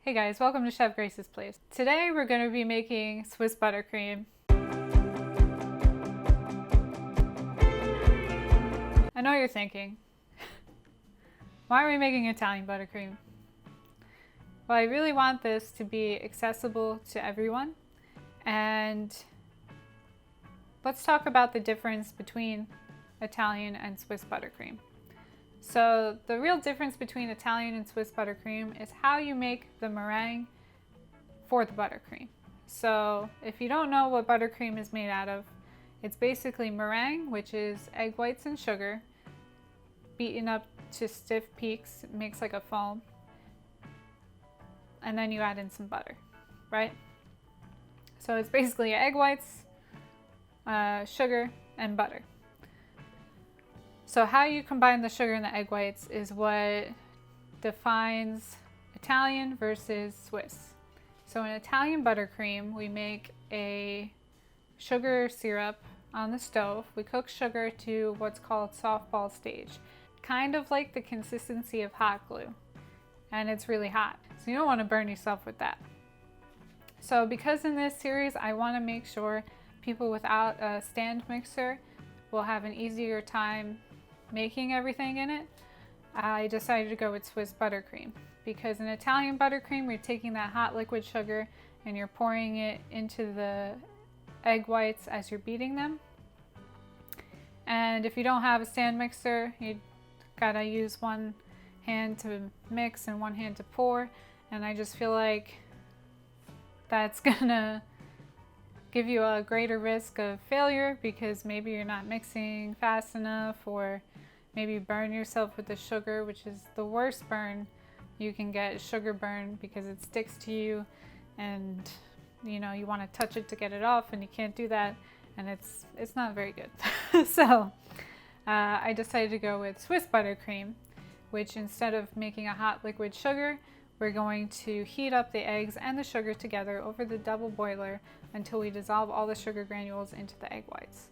Hey guys, welcome to Chef Grace's Place. Today we're going to be making Swiss buttercream. I know you're thinking, why are we making Italian buttercream? Well, I really want this to be accessible to everyone, and let's talk about the difference between Italian and Swiss buttercream. So the real difference between Italian and Swiss buttercream is how you make the meringue for the buttercream. So if you don't know what buttercream is made out of, it's basically meringue, which is egg whites and sugar, beaten up to stiff peaks, it makes like a foam, and then you add in some butter, right? So it's basically egg whites, sugar, and butter. So how you combine the sugar and the egg whites is what defines Italian versus Swiss. So in Italian buttercream, we make a sugar syrup on the stove. We cook sugar to what's called softball stage, kind of like the consistency of hot glue, and it's really hot. So you don't want to burn yourself with that. So because in this series, I want to make sure people without a stand mixer will have an easier time making everything in it, I decided to go with Swiss buttercream, because in Italian buttercream, you're taking that hot liquid sugar and you're pouring it into the egg whites as you're beating them. And if you don't have a stand mixer, you gotta use one hand to mix and one hand to pour. And I just feel like that's gonna give you a greater risk of failure, because maybe you're not mixing fast enough, or maybe burn yourself with the sugar, which is the worst burn you can get, sugar burn, because it sticks to you and you know you want to touch it to get it off and you can't do that, and it's not very good. So I decided to go with Swiss buttercream, which instead of making a hot liquid sugar, we're going to heat up the eggs and the sugar together over the double boiler until we dissolve all the sugar granules into the egg whites,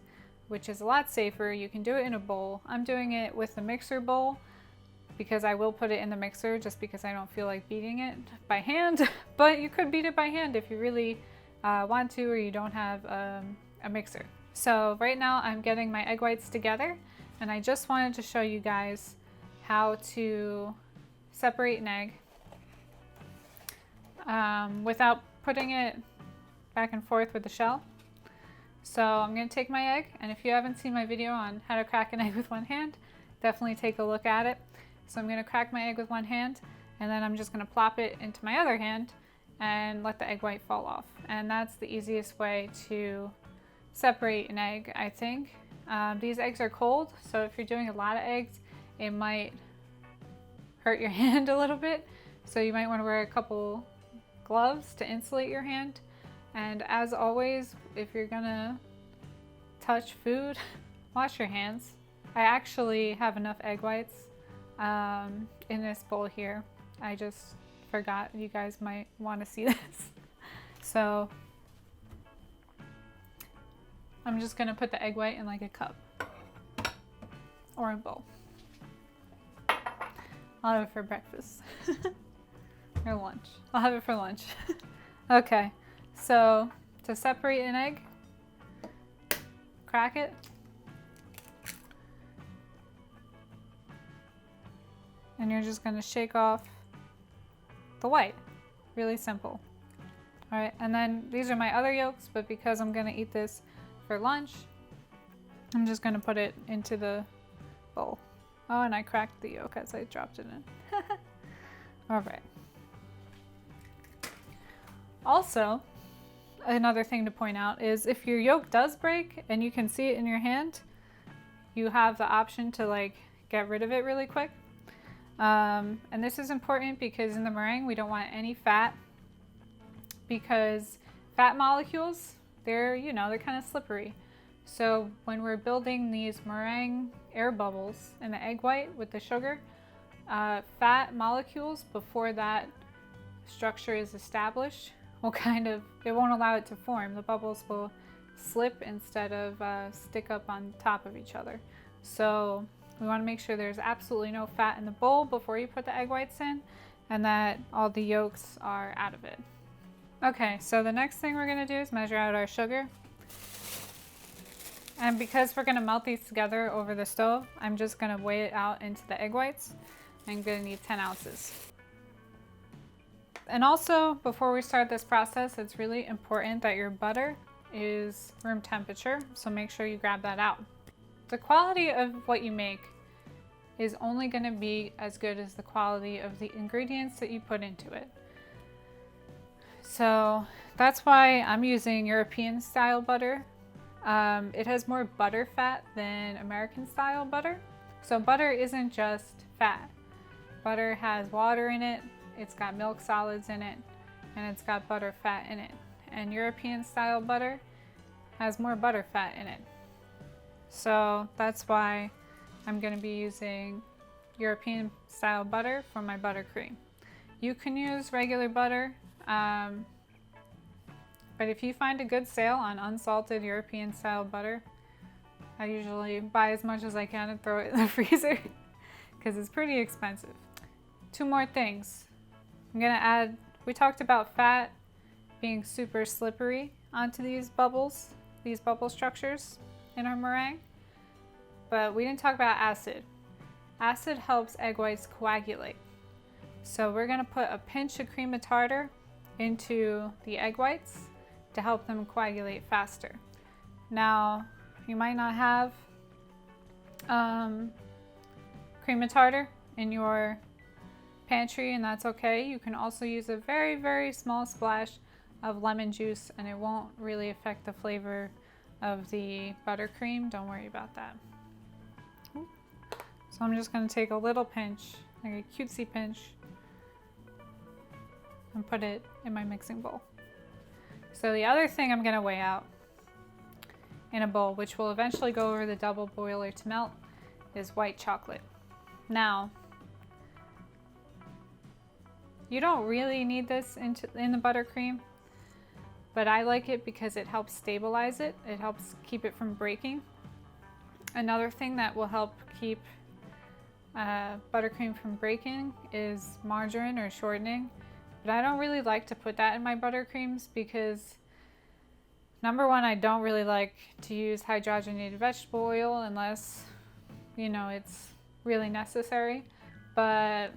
which is a lot safer. You can do it in a bowl. I'm doing it with the mixer bowl because I will put it in the mixer just because I don't feel like beating it by hand, but you could beat it by hand if you really want to, or you don't have a mixer. So right now I'm getting my egg whites together, and I just wanted to show you guys how to separate an egg without putting it back and forth with the shell. So I'm going to take my egg, and if you haven't seen my video on how to crack an egg with one hand, definitely take a look at it. So I'm going to crack my egg with one hand, and then I'm just going to plop it into my other hand and let the egg white fall off. And that's the easiest way to separate an egg, I think. These eggs are cold, so if you're doing a lot of eggs, it might hurt your hand a little bit. So you might want to wear a couple gloves to insulate your hand. And as always, if you're gonna touch food, wash your hands. I actually have enough egg whites in this bowl here. I just forgot, you guys might want to see this. So I'm just gonna put the egg white in like a cup or a bowl. I'll have it for breakfast or lunch. I'll have it for lunch. Okay. So to separate an egg, crack it, and you're just going to shake off the white. Really simple. All right, and then these are my other yolks, but because I'm going to eat this for lunch, I'm just going to put it into the bowl. Oh, and I cracked the yolk as I dropped it in. All right. Also, another thing to point out is if your yolk does break and you can see it in your hand, you have the option to like get rid of it really quick. And this is important because in the meringue we don't want any fat, because fat molecules, they're kind of slippery. So when we're building these meringue air bubbles in the egg white with the sugar, fat molecules, before that structure is established, it won't allow it to form. The bubbles will slip instead of stick up on top of each other. So we want to make sure there's absolutely no fat in the bowl before you put the egg whites in. and that all the yolks are out of it. Okay, so the next thing we're gonna do is measure out our sugar. And because we're gonna melt these together over the stove, I'm just gonna weigh it out into the egg whites. I'm gonna need 10 ounces. And also, before we start this process, it's really important that your butter is room temperature, so make sure you grab that out. The quality of what you make is only gonna be as good as the quality of the ingredients that you put into it. So that's why I'm using European style butter. It has more butter fat than American style butter. So butter isn't just fat. Butter has water in it, it's got milk solids in it, and it's got butter fat in it. And European style butter has more butter fat in it. So that's why I'm going to be using European style butter for my buttercream. You can use regular butter, but if you find a good sale on unsalted European style butter, I usually buy as much as I can and throw it in the freezer because it's pretty expensive. 2 more things. I'm gonna add, we talked about fat being super slippery onto these bubble structures in our meringue, but we didn't talk about acid. Acid helps egg whites coagulate. So we're gonna put a pinch of cream of tartar into the egg whites to help them coagulate faster. Now, you might not have cream of tartar in your pantry, and that's okay. You can also use a very, very small splash of lemon juice, and it won't really affect the flavor of the buttercream. Don't worry about that. So I'm just gonna take a little pinch, like a cutesy pinch, and put it in my mixing bowl. So the other thing I'm gonna weigh out in a bowl, which will eventually go over the double boiler to melt, is white chocolate. Now, you don't really need this in the buttercream, but I like it because it helps stabilize it. It helps keep it from breaking. Another thing that will help keep buttercream from breaking is margarine or shortening. But I don't really like to put that in my buttercreams because, number one, I don't really like to use hydrogenated vegetable oil unless, you know, it's really necessary. But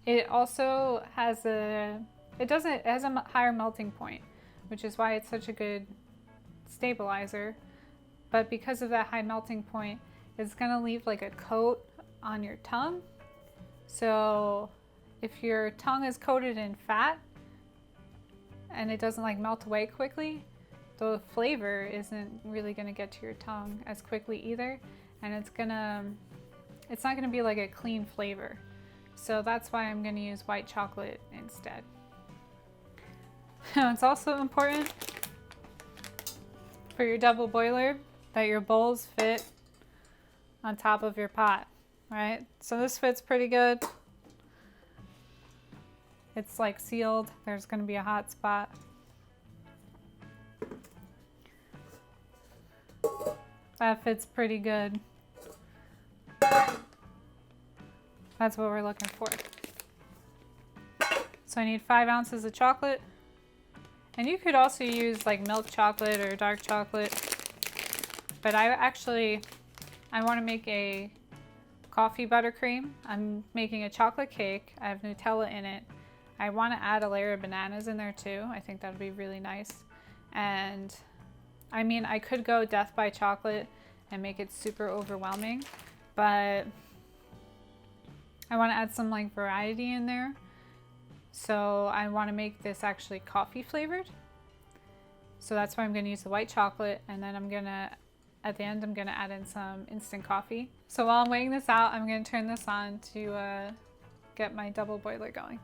it also has it has a higher melting point, which is why it's such a good stabilizer. But because of that high melting point, it's gonna leave like a coat on your tongue. So if your tongue is coated in fat and it doesn't like melt away quickly, the flavor isn't really gonna get to your tongue as quickly either, and it's not gonna be like a clean flavor. So that's why I'm gonna use white chocolate instead. It's also important for your double boiler that your bowls fit on top of your pot, right? So this fits pretty good. It's like sealed. There's going to be a hot spot. That fits pretty good. That's what we're looking for. So I need 5 ounces of chocolate. And you could also use like milk chocolate or dark chocolate. But I want to make a coffee buttercream. I'm making a chocolate cake. I have Nutella in it. I want to add a layer of bananas in there too. I think that would be really nice. And I mean, I could go death by chocolate and make it super overwhelming, but I want to add some like variety in there. So I want to make this actually coffee flavored. So that's why I'm going to use the white chocolate, and then at the end, I'm going to add in some instant coffee. So while I'm weighing this out, I'm going to turn this on to get my double boiler going.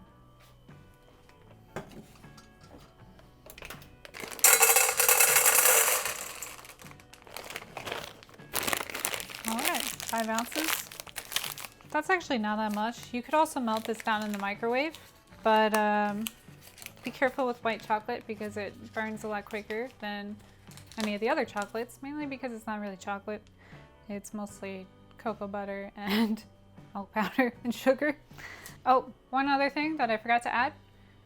All right, 5 ounces. That's actually not that much. You could also melt this down in the microwave, but be careful with white chocolate because it burns a lot quicker than any of the other chocolates, mainly because it's not really chocolate. It's mostly cocoa butter and milk powder and sugar. Oh, one other thing that I forgot to add,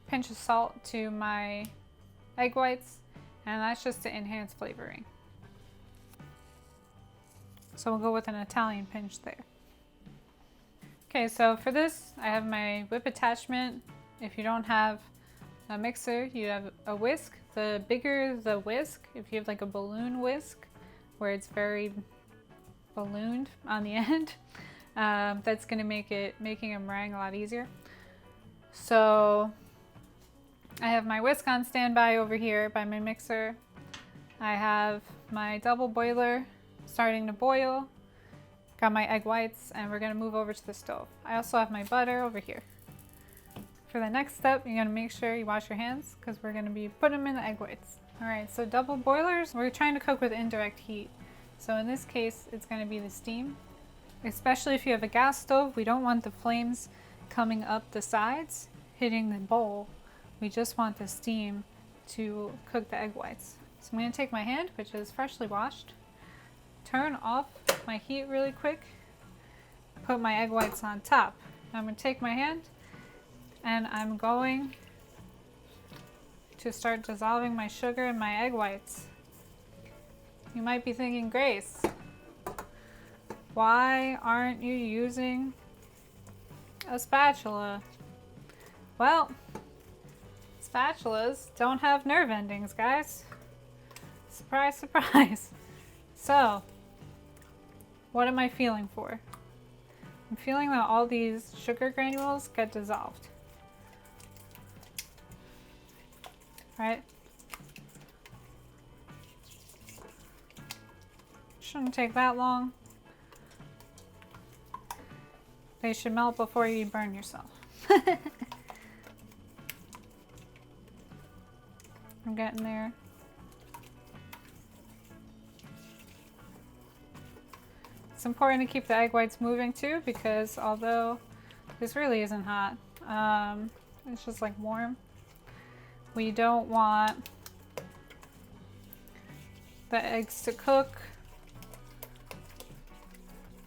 pinch of salt to my egg whites, and that's just to enhance flavoring. So we'll go with an Italian pinch there. Okay, so for this, I have my whip attachment. If you don't have a mixer, you have a whisk. The bigger the whisk, if you have like a balloon whisk, where it's very ballooned on the end, that's gonna make making a meringue a lot easier. So I have my whisk on standby over here by my mixer. I have my double boiler starting to boil. Got my egg whites, and we're gonna move over to the stove. I also have my butter over here. For the next step, you're gonna make sure you wash your hands because we're gonna be putting them in the egg whites. All right, so double boilers, we're trying to cook with indirect heat. So in this case, it's gonna be the steam. Especially if you have a gas stove, we don't want the flames coming up the sides, hitting the bowl. We just want the steam to cook the egg whites. So I'm gonna take my hand, which is freshly washed, turn off my heat really quick, put my egg whites on top. I'm gonna take my hand and I'm going to start dissolving my sugar in my egg whites. You might be thinking, Grace, why aren't you using a spatula? Well, spatulas don't have nerve endings, guys. Surprise, surprise. So, what am I feeling for? I'm feeling that all these sugar granules get dissolved. Right? Shouldn't take that long. They should melt before you burn yourself. I'm getting there. It's important to keep the egg whites moving too, because although this really isn't hot, it's just like warm, we don't want the eggs to cook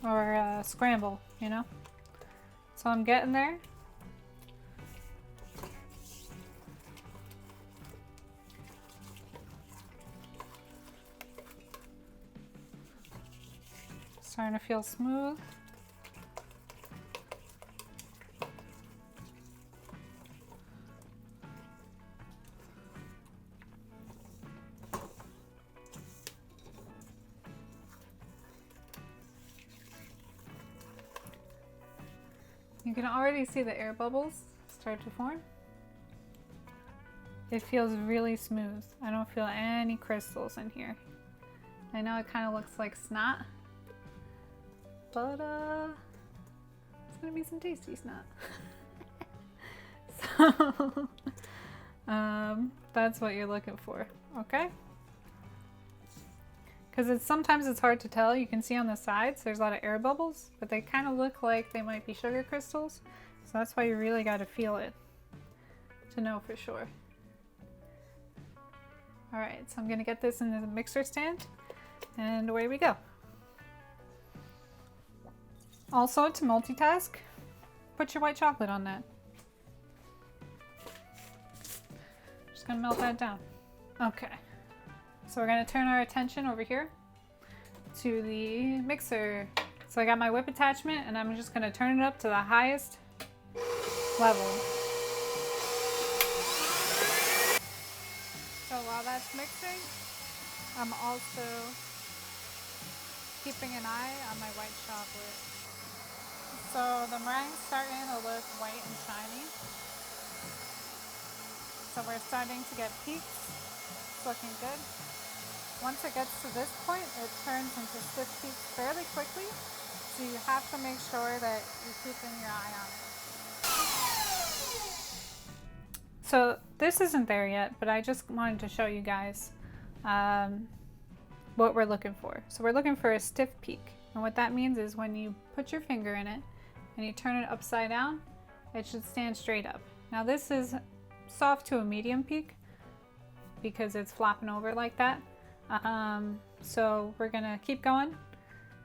or scramble, you know? So I'm getting there. Starting to feel smooth. You can already see the air bubbles start to form. It feels really smooth. I don't feel any crystals in here. I know it kind of looks like snot, but it's gonna be some tasty snot. So that's what you're looking for, okay? Because sometimes it's hard to tell. You can see on the sides there's a lot of air bubbles, but they kind of look like they might be sugar crystals. So that's why you really got to feel it to know for sure. All right, so I'm gonna get this in the mixer stand and away we go. Also, to multitask, put your white chocolate on that. Just gonna melt that down. Okay. So we're gonna turn our attention over here to the mixer. So I got my whip attachment and I'm just gonna turn it up to the highest level. So while that's mixing, I'm also keeping an eye on my white chocolate. So the meringue's starting to look white and shiny. So we're starting to get peaks. It's looking good. Once it gets to this point, it turns into stiff peaks fairly quickly, so you have to make sure that you're keeping your eye on it. So this isn't there yet, but I just wanted to show you guys what we're looking for. So we're looking for a stiff peak, and what that means is when you put your finger in it and you turn it upside down, it should stand straight up. Now this is soft to a medium peak because it's flopping over like that. So we're gonna keep going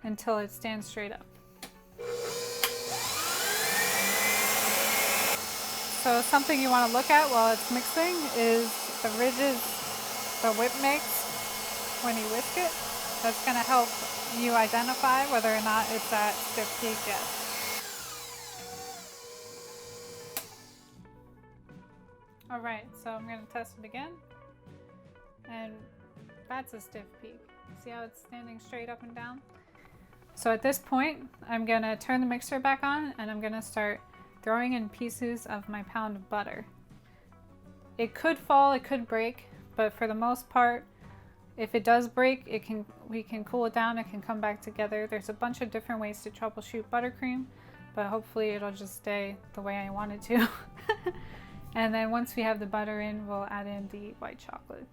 until it stands straight up. So something you want to look at while it's mixing is the ridges, the whip makes when you whisk it. That's going to help you identify whether or not it's at stiff peak yet. Alright, so I'm going to test it again. And that's a stiff peak. See how it's standing straight up and down? So at this point, I'm going to turn the mixer back on and I'm going to start throwing in pieces of my pound of butter. It could fall, it could break, but for the most part, if it does break, we can cool it down, it can come back together. There's a bunch of different ways to troubleshoot buttercream, but hopefully it'll just stay the way I want it to. And then once we have the butter in, we'll add in the white chocolate.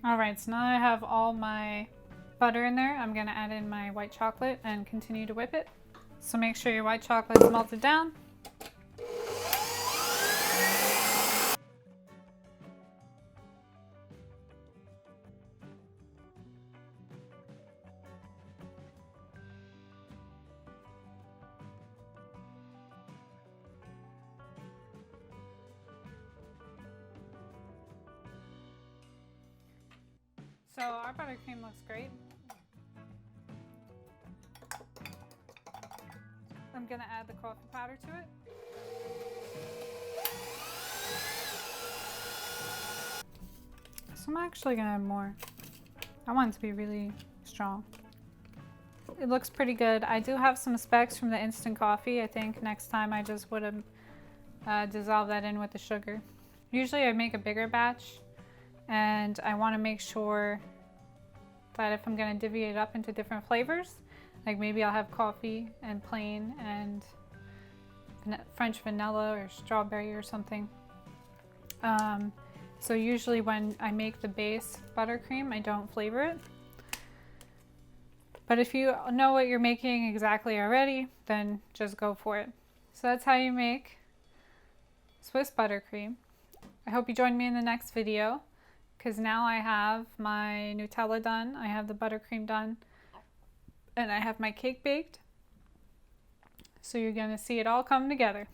Alright, so now I have all my butter in there. I'm going to add in my white chocolate and continue to whip it. So make sure your white chocolate's melted down. So our buttercream looks great. I'm going to add the coffee powder to it. So I'm actually going to add more. I want it to be really strong. It looks pretty good. I do have some specks from the instant coffee. I think next time I just would have dissolved that in with the sugar. Usually I make a bigger batch, and I want to make sure that if I'm going to divvy it up into different flavors, like maybe I'll have coffee and plain and French vanilla or strawberry or something. So usually when I make the base buttercream, I don't flavor it. But if you know what you're making exactly already, then just go for it. So that's how you make Swiss buttercream. I hope you join me in the next video, because now I have my Nutella done, I have the buttercream done, and I have my cake baked. So you're going to see it all come together.